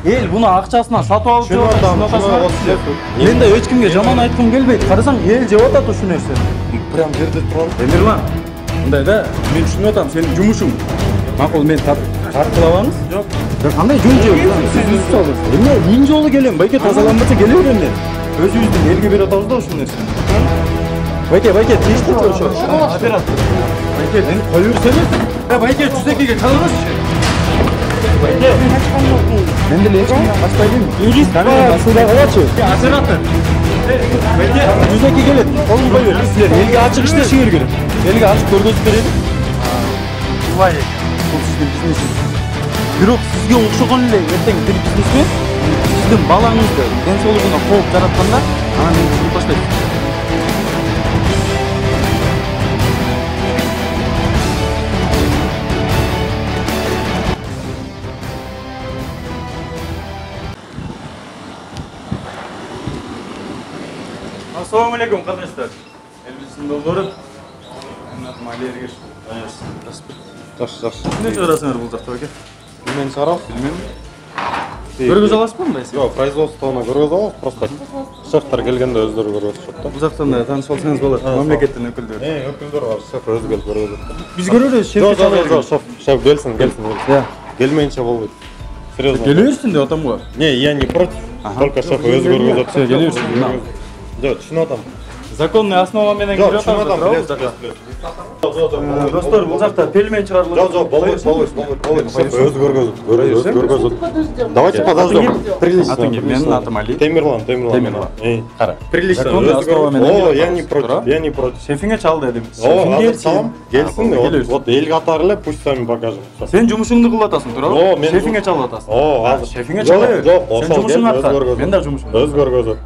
эл буну акчасына сатып алып Шunu жатат. Мен да эч кимге жаман айткым келбейт. Карасаң эл жеп атат ушул нерсени. Прям жерде турам. Эмирлан, мындай да, мен түшүнүп атам, сенин жумушуң. Макул, мен тарткылабаңыз. Жок. Кандай жөн жеп, сиз үзүп салдыңыз. Эмне 1000 жолу келем, байке тазаланбаса келе берем мен. Өзүбүздүн элге берип атабыз да ушул нерсени. Байке, тийиштүү ошо. Оператор. Байке, мен кое берсеңиз. Байке, 102-ге чалыңызчы. Байке, мен деле эч кимге качпайдым. Юрист басылда калачы. Оператор. Байке, 102 келет. Колун кой бер. Силер элге ачык иштешиңер керек. Элге ачык көргөзүп берели. Ушулай экен. Бул сиздин бизнесиңиз. Бирок сизге окшогон эле эртең бир бизнесмен сиздин балаңызды ден соолугуна кооп жаратканда, анан мен чыгып баштайсыз. Assalamu alaikum kardeşler. Elbisinin dolları. Benim adım Ali Ergir. Жакшы. Ne çağırasınlar bu uzakta bakayım? Мен чарап. Bilmiyorum. Көргөз аласызбы мындай? Жок, производствоны көргөз алабыз, просто шефтер келгенде өздөрү көргөзүшөт да. Uzaktan da tanış olsanız болот. Мамлекеттин өкүлдөрү. Өкүлдөр бар, шеф өзү келип көргөзөт. Биз көрөлүбүз, шеф Жок, шеф келсин. Я. Келмейинче болбойт. Серьезно. Келе берсин деп атам го. Не, я не против. Только шеф өзү көргөзөт. Все, келе берсин. Жок, түшүнүп атам. Законный основа менен Жок, келип түшүнүп атам, атабыз. Достор, бул жакта пельмен чыгарылат. Жок, болбойт. Шеф өзү көргөзөт. Давайте подождем. Прилично. Менин атым Али. Темирлан. Кара. Прилично. Законный основа менен. О, я не против. Шефиңе чал дедим. О, азыр салам. Келсин. Вот эл катары эле пусть сами покажем. Сен жумушуңду кылып атасың, туурабы? О, мен Шефиңе чалып атасың. О, азыр Шефиңе чала бер. Жок, Сен жумушуңду аткар. Мен да жумушум. Өз көргөзөт.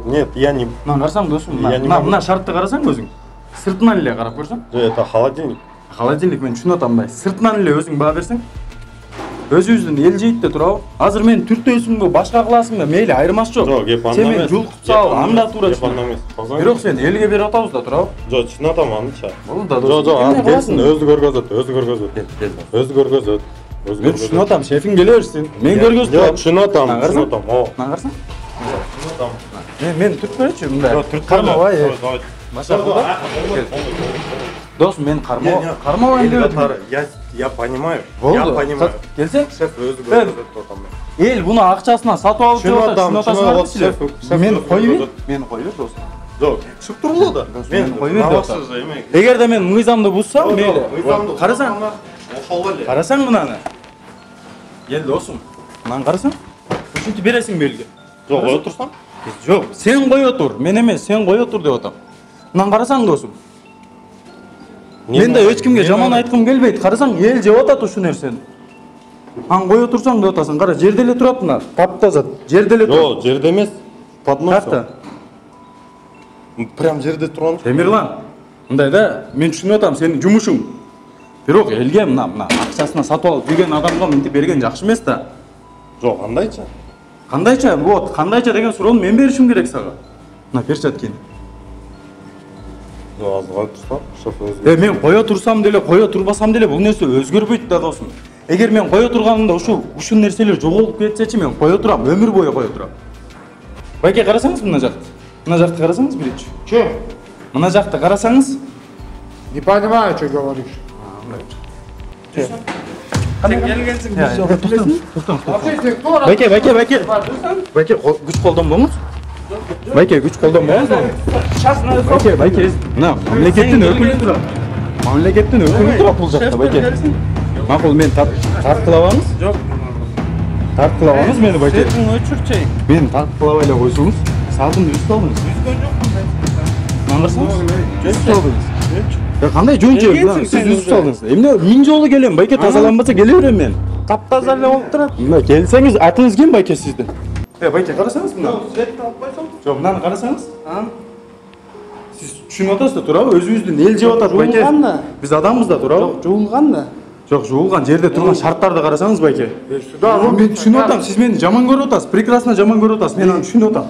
Нет, я не. Мына карасаң досум, мына шартты карасаң өзүң. Сыртынан эле карап көрсөң. Это холодильник. Холодильник мен түшүнүп атам бай. Сыртынан эле өзүң баа берсең. Өзүбүздүн эл жейт да туурабы? Азыр мен түртөйсүңбү, башка кыласыңбы, мейли айырмасы жок. Жок, кеп анда эмес. эмес. Сен жулкуп сал, анда туура эмес. Бирок сен элге берип атабыз да туурабы? Жок, түшүнүп атам аныча. Бул да Жок, келсин, өзү көргөзөт. Өзү көргөзөт. Мен түшүнүп атам, шефиң келе берсин. Мен көргөзүп Жок, турам. түшүнүп атам. О. Мына карасаң? Түшүнүп атам. Мен түртпөйчү мындай. Жок, түртпөй. Кармабай. Досум, мен кармабайм деп. Я понимаю. Болду. Я понимаю. Келсең, Шеф өзү көргөзөт атам. эл буну акчасына сатып алып Түшүнүп Мен коюп, мен коюп досум. Жок, чыгып турула да. Мен коюп деп. Эгерде мен мыйзамды бузсам, мейли. Карасаң мынаны. Ел досум. Мынаны карасаң? Ушинтип бересиң белги. Жок, кое турсам? Жок, сен кое тур. Мен эмес, сен кое тур деп атам. Мынаны карасаң досум. Мен да эч кимге жаман айткым келбейт. Карасаң, эл жеп атат ушул нерсени. Ан кое турсаң деп атасың. Кара, жерде эле турат мына. Таптаза, жерде эле турат. Жок, жерде эмес. Подносом. Прям жерде турам. Темирлан, мындай да, мен түшүнүп атам, сенин жумушуң. Бирок элге мына акчасына сатып алып жүргөн адамга мынтип берген жакшы эмес да. Жок, кандайча? Кандайча? Вот, кандайча деген суроону мен беришим керек сага. Мына перчаткени. Жок, азыр кое турсам, шеф өзү. Мен кое турсам деле, кое турбасам деле бул нерсе өзгөрбөйт да досум. Эгер мен кое турганымда ушул нерселер жоголуп кетсечи, мен кое турам, өмүр бою кое турам. Байке, карасаңыз мына жакты. Мына жакты карасаңыз биринчи. Че? Мына жакты карасаңыз. Не понимаю, что говоришь. Сен келгенсиң, биз жолго токтоң. Вообще, если кто Байке, Байке, күч колдонбоңуз. Байке, күч колдонбоңуз. Байке, мына мамлекеттин өкүлү турат. Мамлекеттин өкүлү турат бул жакта, Байке. Макул, мен тарткылабаңыз. Жок. Тарткылабаңыз мени, Байке. Сен өчүрчөй. Мен тарткылабай эле койсоңуз, саатымды үзүп алдыңыз. Үзгөн жокмун. Мына карасаңыз. Кандай жөн жеп, сиз үзүп салдыңыз. Эмне 1000 жолу келем, Байке тазаланбаса келе берем мен. Таптаза эле болуп турат. Мына келсеңиз, атыңыз ким Байке сиздин? Байке, карасаңыз мына. Светти алып койсоң. Жок, мынаны карасаңыз. Сиз түшүнүп атасыз да, туурабы? Өзүбүздүн эл жеп атат, Байке. Биз адамбыз да, туурабы? Жок, жуулган да. Жок, жуулган жерде турган шарттарды карасаңыз, Байке. Мен түшүнүп атам, сиз мени жаман көрүп атасыз, прекрасно жаман көрүп атасыз. Мен аны түшүнүп атам.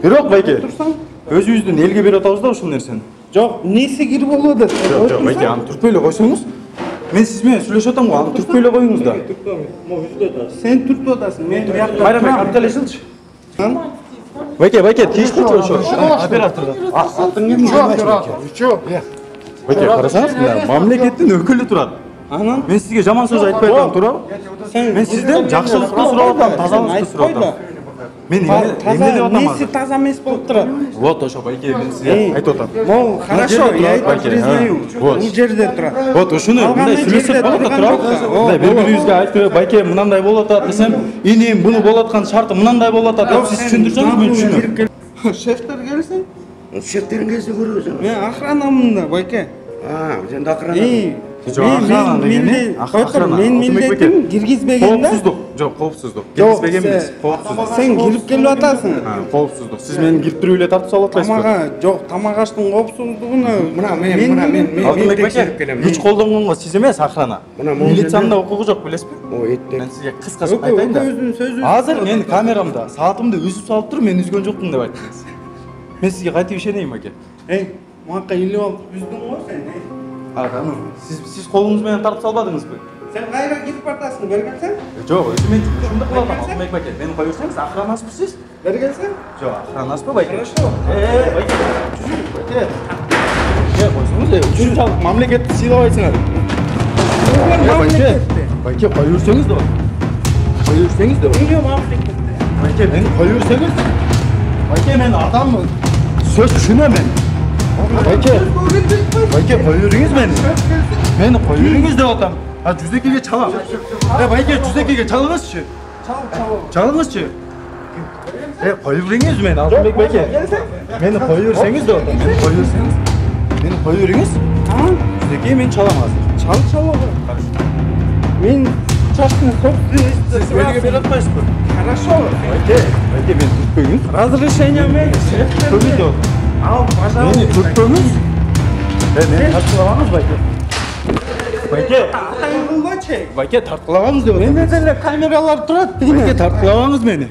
Бирок, Байке, өзүбүздүн элге берип атабыз да ушул нерсени. Жок, несі кир болуды? Жок, Байке, аны түртпөй эле койсоңуз. Men siz menен сүйлөшүп атам го, аны түртпөй эле коюңуз да. Sen turtib otasın. Men bu yoqda Bayram aka, каптелешилчи. Байке, тийиштирчи ошо. Операторго. Атын ким? Чё? Байке, карасаңыз, мына мамлекеттин өкүлү турат. Анан Мен сизге жаман сөз айтпай атам, туурабы? Мен сизден жакшылыкты сурап атам, тазалыкты сурап атам. Мен эмне деп атам Несі азыр? таза емес болып тұрады? Вот ошо байке, мен сизге айтып атам. Мол, хорошо, я это признаю. Вот. Бұл жерде тұрады. Вот ошону мындай сүйлөшүп болот да туурабы? Мындай бири-бирибизге айтып, байке мынандай болуп атат десем, инем буну болуп аткан шарты мындай болуп атат деп сиз түшүндүрсөңүз мен түшүнөм. Шефтер келсин. Шефтерин келсе көрөсүң. Мен охранамын да, байке. Сен де охрана. Мен милдетим киргизбеген да. Коопсуздук. Жок, коопсуздук. Киргизбеген эмес. Коопсуздук. Сен кирип келип атасың. Коопсуздук. Сиз мени кириптирүү эле тартып салып атпайсызбы? Тамага, жок, тамак аштын коопсуздугуна. Мен Алтынбек байке, күч колдонгонго сиз эмес охрана. Мына могул Милициянын да укугу жок, билесизби? Ой, эттек. Мен сизге кыскача айтайын да. Өзүнүн сөзү. Азыр мен камерамда саатымды үзүп салып туруп, мен үзгөн жокмун деп айттыңыз. Мен сизге кайтып ишенейин байке. Муакка илип алып үздүң го сен. Сиз колуңуз менен тартып салбадыңызбы? Сен кайра кирип атасың, бергенсен? Жок, өзү мен ушундай кылып атам, Алтынбек байке. Мени кое берсеңиз, охранасызбы сиз? Бергенсен? Жок, охранасызбы байке? Хорошо. Байке. Байке. Койсоңуз, үчүнчү алып мамлекетти сыйлабайсыңар. Байке, кое берсеңиз да. Кое берсеңиз да. Эмне мамлекет? Байке, мени кое берсеңиз. Байке, мен адаммын. Сөз түшүнөм мен. Байке, кое бериңиз мени. Мени кое бериңиз деп атам. Жүзекеге чалам. Байке, жүзекеге чалыңызчы. Чалыңызчы. Кое бериңиз мени, Алтынбек байке. Мени кое берсеңиз деп атам. Мени кое берсеңиз. Мени кое бериңиз. Жүзекеге мен чалам азыр. Чал. Мен частный собственность. Сиз мени бере атпайсызбы? Хорошо. Байке, мени түртпөңүз. Разрешение мен. Түртпөңүз деп атам. Ал, пожалуйста. Мени түртпөңүз. Мени тартқыламаңыз байке. Байке, тартқыламаңыз деп атам. Менде деле камералар турат дейм. Байке, тартқыламаңыз мени.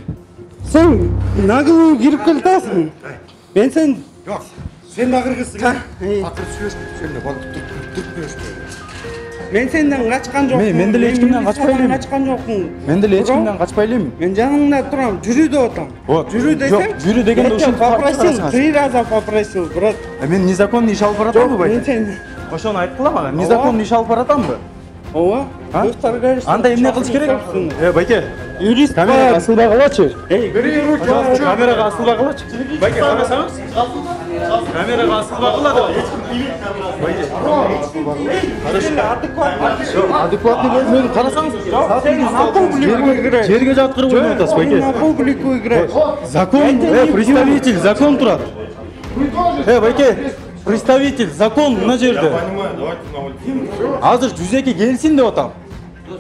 Сен наглый кирип келатасың. Мен сен Сен де кыргызсың. Акыр мен сенден качкан жокмун. Мен деле эч кимден качпай элем. Качкан жокмун. Мен деле эч кимден качпай элем. Мен жаныңда турам, жүрү деп атам. Жүрү десем, жүрү дегенде ушинтип попросил, 3 раза попросил, брат. Мен незаконный иш алып баратамбы байке? Мен сен Ошону айткыла мага. Незаконный иш алып баратамбы? ооба. Анда эмне кылыш керек? Байке, Юрист камерага асылбагылачы. бери руку. Камерага асылбагылачы. Байке, карасаңыз. Камерага асылбагыла деп. Байке. Адекватный болсун, карасаңыз. Жерге жаткырып ойноп атасыз, байке. На публику играть. Закон, представитель, закон турат. Байке, представитель, закон мына жерде. Азыр жүзеке келсин деп атам.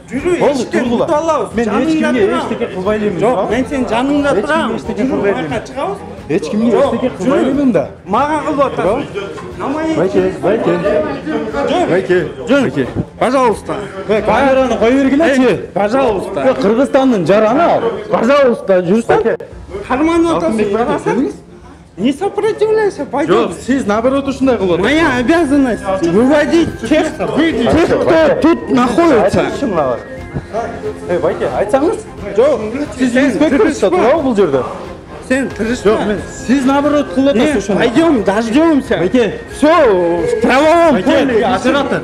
Жүрү, Болду, тургула. Мен эч кимге эчтеке кылбай элемин. Жок, мен сен жаныңда турам. эчтеке кылбай элемин. Чыгабыз. Эч кимге эчтеке кылбай элемин да. Мага кылып атасың. Байке. Пожалуйста. Камераны кое бергилечи. Пожалуйста. Кыргызстандын жараны ал. Пожалуйста, жүрсөң. Карман атасың. Не сопротивляйся, пойдем. Жок, сиз наоборот ушундай кылып атасыз. Моя обязанность выводить тех, кто тут находится. Байке, айтсаңыз. Жок, сиз инспекторсуз туурабы бул жерде? Сен Жок, тырышма. мен сиз наоборот кылып атасыз ошону. Пойдем, дождемся. Байке, Все, в правовом поле. Байке, оператор.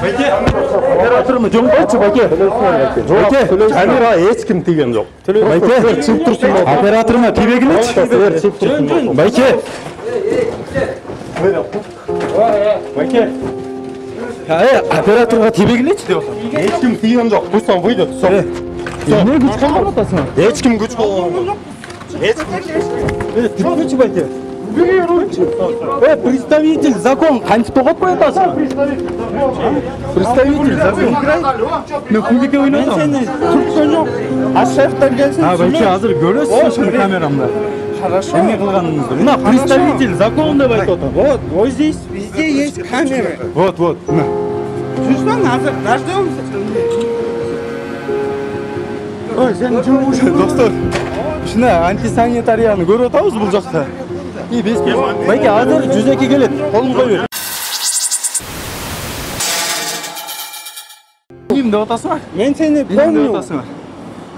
Байке, операторму жоңгойчу байке. Байке, камера эч ким тийген жок. Байке, чыгып турсун. Операторума тийбегилечи. Чыгып турсун. Байке. Байке. Операторга тийбегилечи деп атам. Эч ким тийген жок. Буйсаң буйду. Эмне күч колдонуп атасың? Эч ким күч колдонбойт. Түшүнчү байке. Представитель, закон, кантип тоготпой атасың? Представитель, закон. Мен кумбеке Мен ойносам. сени түрткөн жок. А шефтер келсин. Байке, азыр көрөсүз ошону камерамда. Хорошо. Эмне кылганыңызды? Мына представитель, закон деп айтып атам. Вот здесь везде есть камеры. Вот. Жүрсөң, азыр дождемся. Ой, сен жүрмүшсүң, достор. Ушуна антисанитарияны көрүп атабыз бул жакта. Биз байке азыр жүзеке келет. Колун кой бер. Билдим деп атасың. Мен сени Билдим деп помню. атасың.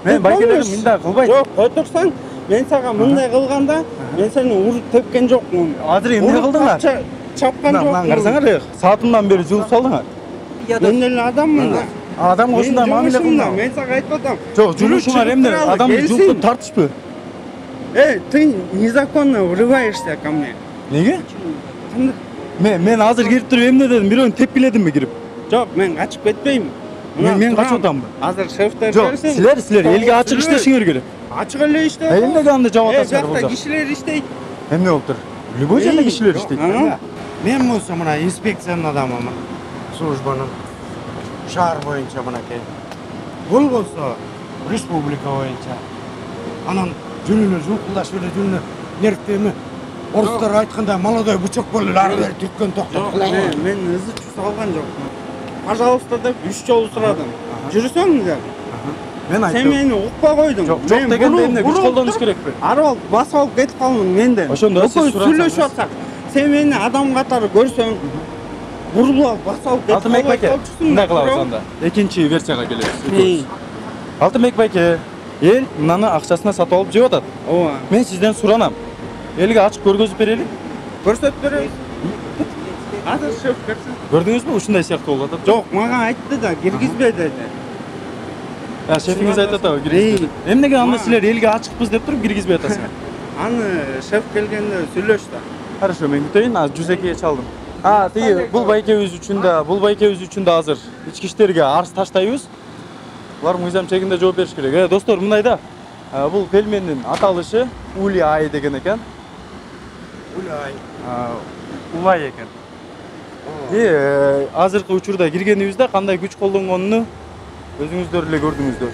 Мен байкелерим мындай кылбайт. Жок, кой турсаң, мен сага мындай кылганда, мен сени уруп тепкен жокмун. Азыр эмне кылдыңар? Чапкан Мына жокмун. карасаңар, саатымдан бери жууп салдыңар. Мен эле адаммын да. Адам ушундай мамиле кылма. Мен сага айтып атам. Жок, жумушуңар эмне? Адамды жууп тартышпы? Ты незаконно врываешься ко мне. Неге? Мен азыр кирип туруп эмне дедим? Бирөөнү тепкиледимби кирип? Жок, мен качып кетпейм. Мен качып атамбы? Азыр шефтер Жок, силер элге ачык иштешиңер керек. Ачык эле иштеп. Эмнеге анда жаап атасыңар бул жакта жак? кишилер иштейт. Эмне болуптур? Любой жерде кишилер иштейт. Мен болсо мына инспекциянын адамымын. Службанын шаар боюнча мынакей. Бул болсо республика боюнча. Анан жөн эле жулкулдашып эле жөн эле нервтеми. Орустар айтканда молодой бычок болуп эле ары бери түрткөн токтоп. Мен ызычуу салган жокмун. Пожалуйста деп 3 жолу сурадым. Жүрсөңүздөр. Мен Сен айттым. мени укпай койдуң. Жок дегенде эмне күч колдонуш керекпи? Ары алып басып алып кетип калдым менден. Ошондо сиз сүйлөшүп атсак, сен мени адам катары көрсөң, бурулуп алып басып алып кетип Алтынбек байке, мындай кылабыз анда. Экинчи версияга келебиз. Алтынбек байке, эл мынаны акчасына сатып алып жеп атат. Ооба. Мен сизден суранам. Элге ачык көргөзүп берели. Көрсөтүп беребиз. Азыр шеф берсин. Көрдүңүзбү? Ушундай сыяктуу болуп атат. Жок, мага айтты да, киргизбе деди. Шефиңиз айтат да, киргизбе. Эмнеге анда силер элге ачыкпыз деп туруп киргизбей атасыңар? Аны шеф келгенде сүйлөш да. Хорошо, мен күтөйүн, азыр 102-ге чалдым. Тиги бул байкебиз үчүн да азыр ички иштерге арыз таштайбыз. Булар мыйзам чегинде жооп бериш керек. Достор, мындай да. Бул пельмендин аталышы Улай деген экен. Улай экен. Азыркы учурда киргенибизде кандай күч колдонгонуну өзүңүздөр эле көрдүңүздөр.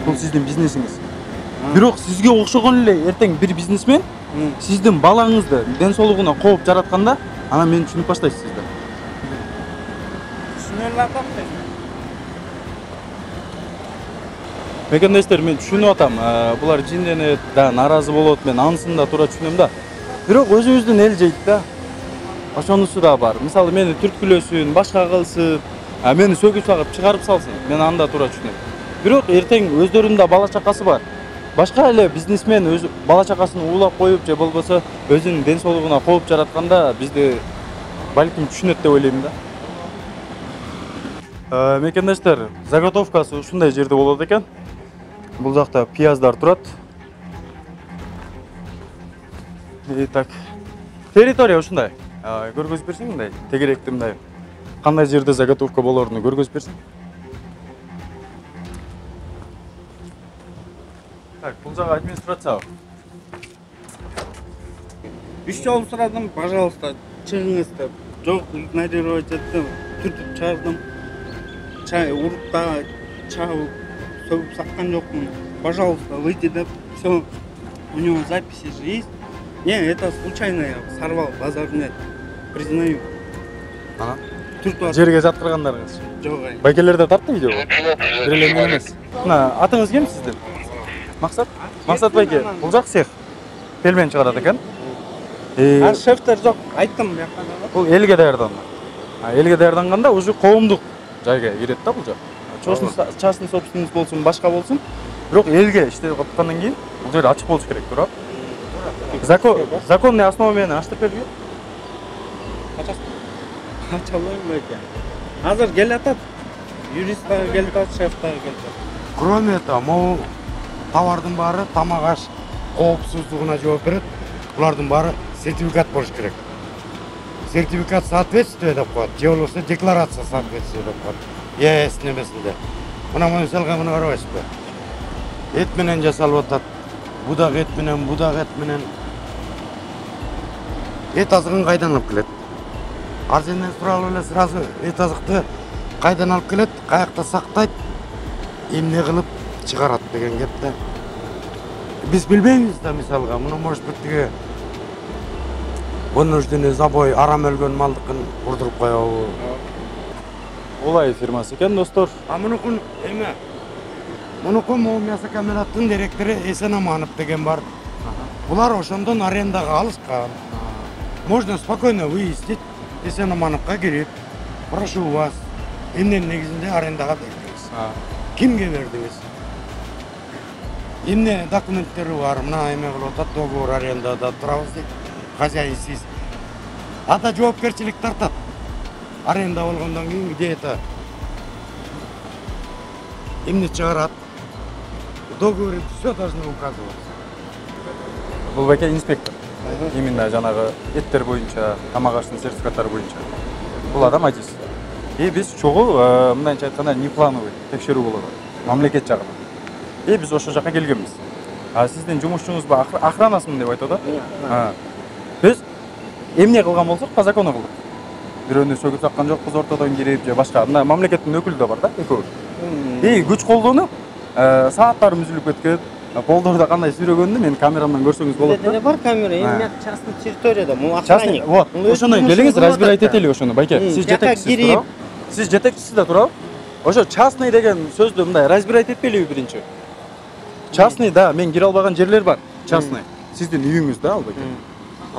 Бул сиздин бизнесиңиз. Бирок сизге окшогон эле эртең бир бизнесмен сиздин балаңызды ден соолугуна кооп жаратканда, анан мени түшүнүп баштайсыз да. Түшүнө эле атам мен. Мекендештер, мен түшүнүп атам. Булар жинденет да, наразы болот, мен анысын да туура түшүнөм да. Бирок өзүбүздүн эл жейт да. Ошонусу да бар. Мисалы мени түрткүлөсүн, башка кылсын, мени сөгүп сагып чыгарып салсын. Мен аны да туура түшүнөм. Бирок эртең өздөрүнүн да бала чакасы бар. Башка эле бизнесмен өз бала чакасын уулап коюп же болбосо өзүнүн ден соолугуна кооп жаратканда бизди балким түшүнөт деп ойлойм да. Мекендештер, заготовкасы ушундай жерде болот экен. Бул жакта пияздар турат. Так. Территория ушундай. Көргөзүп берсең мындай, тегеректи мындай. Кандай жерде заготовка болоруну көргөзүп берсең. Так, бул жагы администрация. 3 жолу сурадым, пожалуйста, чыгыңыз деп. Жок, игнорировать еттим, түртүп чыгардым. Чай уруп да чагып сөгүп саккан жокмун. Пожалуйста, выйди деп. Всё. У него записи же есть. Не, это случайно я сорвал базарный. Признаю. Түртүп Жерге жаткыргандарыңыз. жок. Байкелерде тартты видео. Бир эле мен эмес. Мына атыңыз ким сиздин? Максат? Максат байке, бул жак цех. Пельмен чыгарат экен. Шефтер жок, айттым бияка да. Бул элге даярданды. Элге даярданганда уже коомдук жайга кирет да бул жак. Частный собственность болсун, башка болсун. Бирок элге иштеп аткандан кийин бул жер ачык болуш керек, туура? Законный основа менен ачтырып берилет. Ачалайм байке. Азыр келатат. Юрист дагы келатат, шеф дагы келатат. Кроме этого, могу товардын баары тамак аш коопсуздугуна жооп берет. Булардын баары сертификат болуш керек. Сертификат соответствия деп коет, же болбосо декларация соответствия деп коет. ЕС немесинде. Мына мисалга мына карабайсызбы? Эт менен жасалып атат. Будак эт менен, будак эт менен. Эт азыгын кайдан алып келет? Арзенден суралып эле сразу эт азыкты кайдан алып келет, каякта сактайт, эмне кылып чыгарат деген кеп да. Биз билбейбиз да мисалга, муну может быть тиги вынужденный забой арам өлгөн малдыкын урдуруп коебу. Улай фирмасы экен, достор. Мунукун эме? Мунукун могу мясокомбинаттын директору Эсен Аманов деген бар. Булар ошондон арендага алышкан. Можно спокойно выяснить, Есенамановқа кирип, прошу вас, эмненин негизинде арендаға бердиңиз. Кимге бердиңиз? Эмне документтери бар, мына эме кылып атат, договор арендада турабыз дейт. Хозяин сиз. Ата жоопкерчилик тартат. Аренда болгондон кийин где-то эмне чыгарат. Договоре все должно указываться. Бул байке инспектор. Именно жанагы эттер боюнча, тамак аштын сертификаттары боюнча. Бул адам адис. Биз чогуу мындайча айтканда неплановый текшерүү болот. Мамлекет жагынан. Биз ошол жака келгенбиз. Сиздин жумушчуңуз ба охранасымын деп айтып атат. Биз эмне кылган болсок, по закону кылдык. Бирөөнү сөгүп саккан жокпуз, ортодон кирип же башка. Мына мамлекеттин өкүлү да бар да, экөө. Күч колдонуп, сааттарым үзүлүп кеткен. Болдорда кандай сүрөгөндү мен камерамдан көрсөңүз болот. Деле бар камера, эми частный территорияда, мул охранник. Вот, ошону келиңиз, разбирать этели ошону, байке. Сиз жетекчисиз, сиз жетекчисиз да турабы? Ошо частный деген сөздү мындай разбирать этпелиби биринчи? Частный, да, мен кире албаган жерлер бар, частный. Сиздин үйүңүз да, ал байке.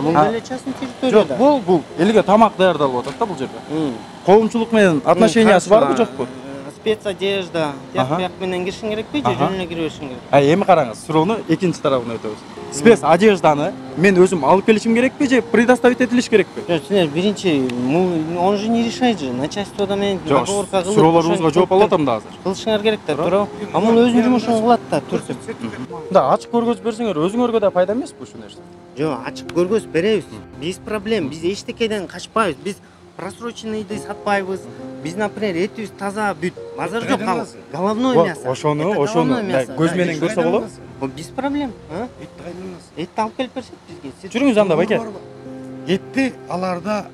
Мул деле частный территорияда. Жок, бул элге тамак даярдалып атат да бул жерде. Коомчулук менен отношениясы барбы, жокпу? Спецодежда, тияк менен киришиң керекпи, же жөнүнө кире беришиң керек? Эми караңыз, суроону экинчи тарабына өтөбүз. Спец одежданы мен өзүм алып келишим керекпи же предоставить этилиш керекпи? Жок, силер биринчи, он же не решает же, начальстводо менен договорга кылып. Суроолоруңузга жооп алып атам да азыр. Кылышыңар керек да, туурабы? А мун өзүнүн жумушун кылат да, түртүп. Да, ачык көргөзүп берсеңер, өзүңөргө да пайда эмеспи ушул нерсе? Жок, ачык көргөзүп беребиз. Биз проблем, биз эчтекеден качпайбыз. Биз просроченныйды сатпайбыз. Биз, например, этибиз таза бүт. Базар жок, головное мясо. Ошону көз менен көрсө болобу? Биз проблем, а? Этти алып келип берсек бизге. Жүрүңүз анда, байке. Этти аларда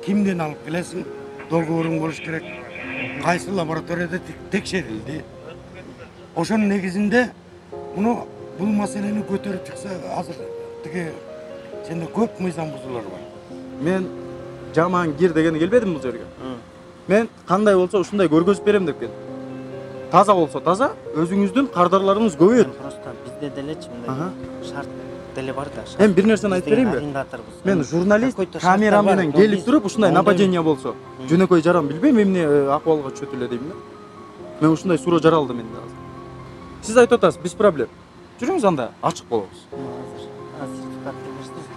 кимден алып келесиң? Договоруң болуш керек. Кайсы лабораторияда текшерилди. Ошонун негизинде муну бул маселени көтөрүп чыкса, азыр тиги сенде көп мыйзам бузуулар бар. Мен жаман кир дегени келбедим бул жерге. Мен кандай болсо ушундай көргөзүп берем деп келдим. Таза болсо таза, өзүңүздүн кардарларыңыз көбөйөт. Просто бизде делечи мындай шарт деле бар да. Эми бир нерсени айтып берейинби? Мен журналист камера менен келип туруп ушундай нападение болсо, жөнөкөй жаран билбейм эмне акыбалга түшөт эле дейм да. Мен ушундай суроо жаралды менде азыр. Сиз айтып атасыз, биз проблем. Жүрүңүз анда, ачык болобуз.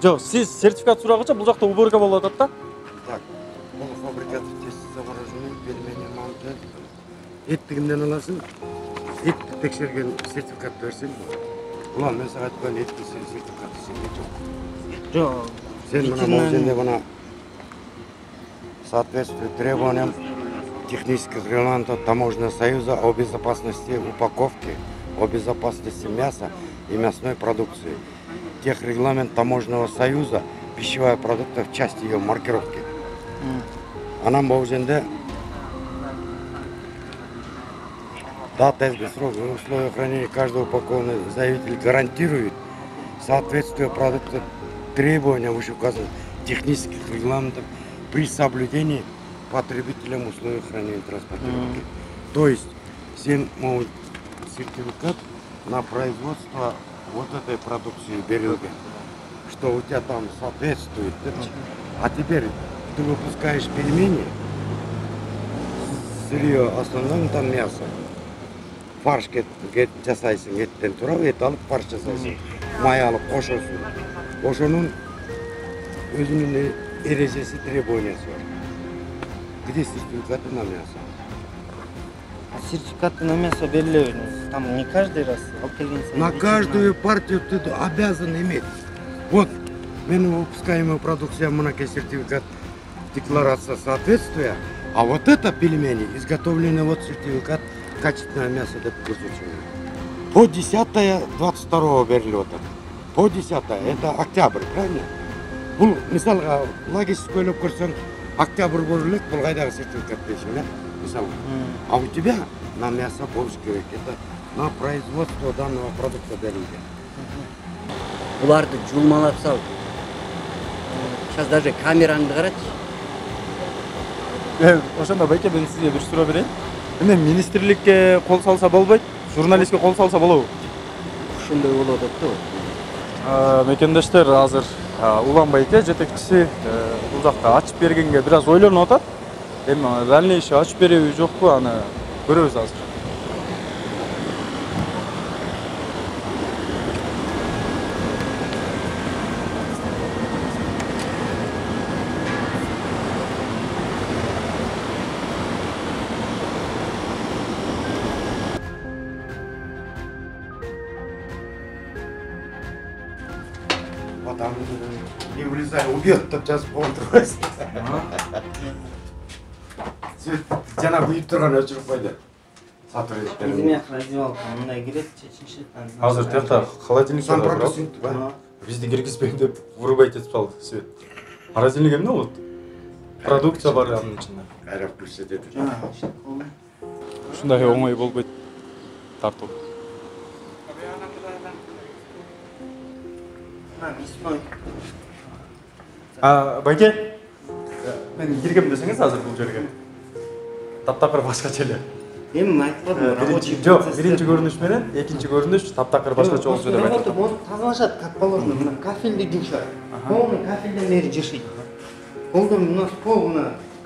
Жок, сиз сертификат сурагыча бул жакта уборка болуп атат да. Так, бул фабрикат тесте замораженный, пельмени, манты. Эттигинден аласың, этти текшерген сертификат берсең. Улан, мен сага айткан этти сертификаты сенде жок. Жок. Сен мына могу жерде мына соответствует требованиям технических регламентов Таможенного союза о безопасности упаковки, о безопасности мяса и мясной продукции. Техрегламент Таможенного союза пищевая продукция в части ее маркировки. Она могу жерде дата и срок и условия хранения каждого упакованного заявитель гарантирует соответствие продукта требованиям вышеуказанных технических регламентов при соблюдении потребителям условий хранения и транспортировки. То есть, сен могут сертификат на производство вот этой продукции берёги, что у тебя там соответствует. А теперь ты выпускаешь пельмени, сырье, основном там мясо. Фарш жасайсың, эттен турап, эт алып фарш жасайсың. Май алып кошосуң. Ошонун өзүнүн эрежеси, требованиясы бар. Где сертификаты на мясо? Сертификаты на мясо берилет. Там не каждый раз. На каждую партию ты обязан иметь. Вот, выпускаемая продукция, монокей сертификат, декларация соответствия. А вот это пельмени, изготовленный вот сертификат качественное мясо деп көрсөтүлгөн. По 10-22 берилип атат. По 10 это октябрь, правильно? Бул мисалга логически ойлоп көрсөң, октябрь болуп элек, бул кайдагы сертификат дейсиң, да? Мисалга. А у тебя на мясо болуш керек. Это на производство данного продукта берилген. Буларды жулмалап сал. Сейчас даже камераңды карачы. Ошондо байке мен сизге бир суроо берейин. Эмне министрликке кол салса болбойт, журналистке кол салса болобу? Ушундай болуп атат да. Мекендештер, азыр Улан байке жетекчиси бул жакта ачып бергенге бир аз ойлонуп атат. Эми дальнейший ачып береби жокпу, аны көрөбүз азыр. Там не влезай, убьет, деп жазып қойып тұрмайсың. Жана күйіп тұрған өчіріп қойды. Изме раздевалка мындай кирет, чечинчи. Азыр тиякта холодильник Сам бар, пропустил. бизди киргизбейм деп вырубать этип салды свет. Морозильник эмне болот? Продукция бар анын ичинде. Кайра включить эту. Ушундай оңой болбойт тартуу. Мясной. Байке, мен киргем десеңиз азыр бул жерге. Таптакыр башкача эле. Эми айтылат. Жок, биринчи көрүнүш менен экинчи көрүнүш таптакыр башкача болуп деп айтат. Мону тазалашат, как положено. Мына кафелди жумшат. Полный кафелден бери жашайт. Полдон у нас пол,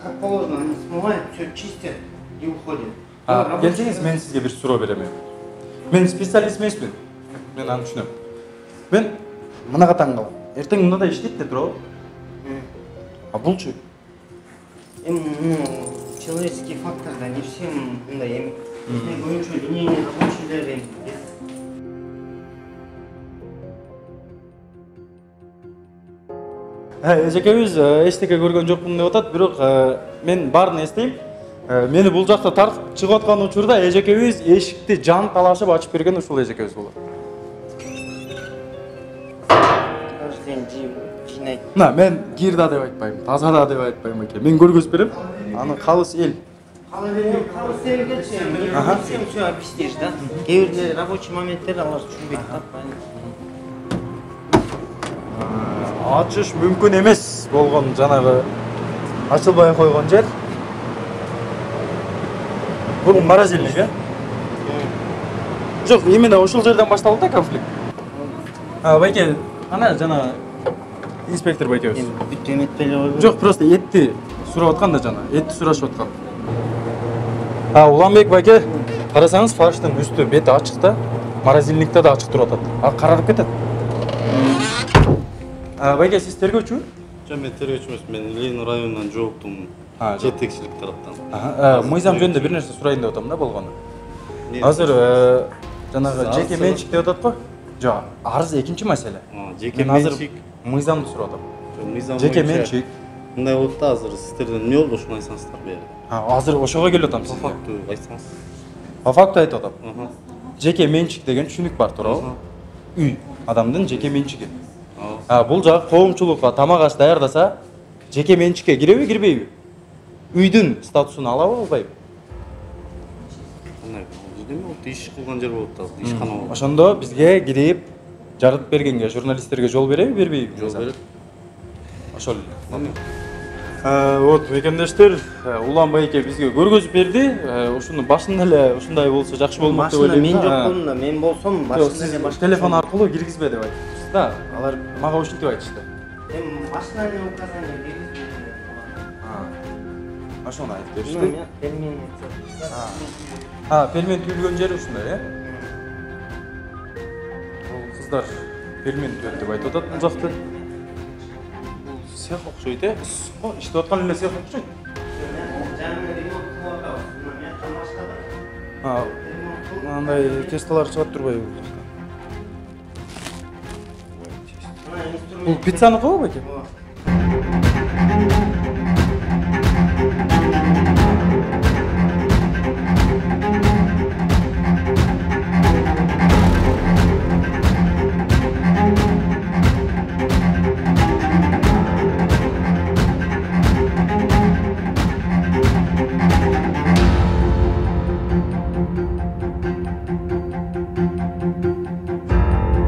как положено, они смывают, все чистят и уходят. Келсеңиз мен сизге бир суроо берем. Мен специалист эмесмин. Мен аны түшүнөм. Мен мынага таң калам. Эртең мындай иштейт де туурабы? Булчу? Человеческий фактор, да, не всем, да, эми. Көбүнчө линейный рабочийлер Эжекебиз эчтеке көргөн жокмун деп атат, бирок мен баарын эстейм. Мени бул жакта тартып чыгып аткан учурда эжекебиз эшикти жан талашып ачып берген ушул эжекебиз болот. Мен кир да деп айтпайм, таза да деп айтпайм эке. Мен көргөзүп берем. Аны калыс эл. Калыс элгечи, сен все объяснишь, да? Кээ бирде рабочий моменттер алар түшүнбөйт да. Ачыш мүмкүн эмес болгон жанагы ачылбай койгон жер. Бул морозильник, Жок, именно ушул жерден башталды да конфликт. Байке, ана жана инспектор байкебиз. Бүт эметпеле койбойт. Жок, просто этти сурап аткан да жана, этти сурашып аткан. Уланбек байке, карасаңыз фарштын үстү бети ачык да, морозильникте да ачык туруп атат. Карарып кетет. Байке, сиз тергөөчүбү? Жок, мен тергөөчү эмес, мен Ленин районунан жооптумун. Жетекчилик тараптан. Мыйзам жөнүндө бир нерсе сурайын деп атам да болгону. Азыр жанагы жеке менчик деп атат го? Жок, арыз экинчи маселе. Жеке менчик. Мыйзамды сурап атам. Мыйзам Жеке менчик. Мындай болот да, азыр сиздерден эмне болду, ушуну айтсаңыздар бери. Азыр ошого келип атам По сизге. факту айтсаңыз. По факту айтып атам. Жеке менчик деген түшүнүк бар туурабы? Үй адамдын жеке менчиги. Бул жак коомчулукка тамак аш даярдаса, жеке менчикке киреби, кирбейби? Үйдүн статусун алабы, албайбы? Кандай? Эме болот, иш кылган жер болот да, ишкана болот. Ошондо бизге кирип жарыт бергенге журналисттерге жол береби, бербейби? Жол берет. Ошол эле. Вот, мекендештер, Улан байке бизге көргөзүп берди. Ушуну башында эле ушундай болсо жакшы болмок деп ойлойм. Мен жок болдум да, мен болсом башында эле башка телефон аркылуу киргизбе деп айтыпсыз да. Алар мага ушинтип айтышты. Мен башында эле указание бердим. Ошону айтып беришти. Пельмен. Пельмен түйүлгөн жери ушундай, Бул кыздар пельмен түйөт деп айтып атат бул жакты. Бул сех окшойт, иштеп аткан эле сех окшойт. Андай тесталар чыгат турбайбы бул жакта? Бул пиццаныкыбы байке?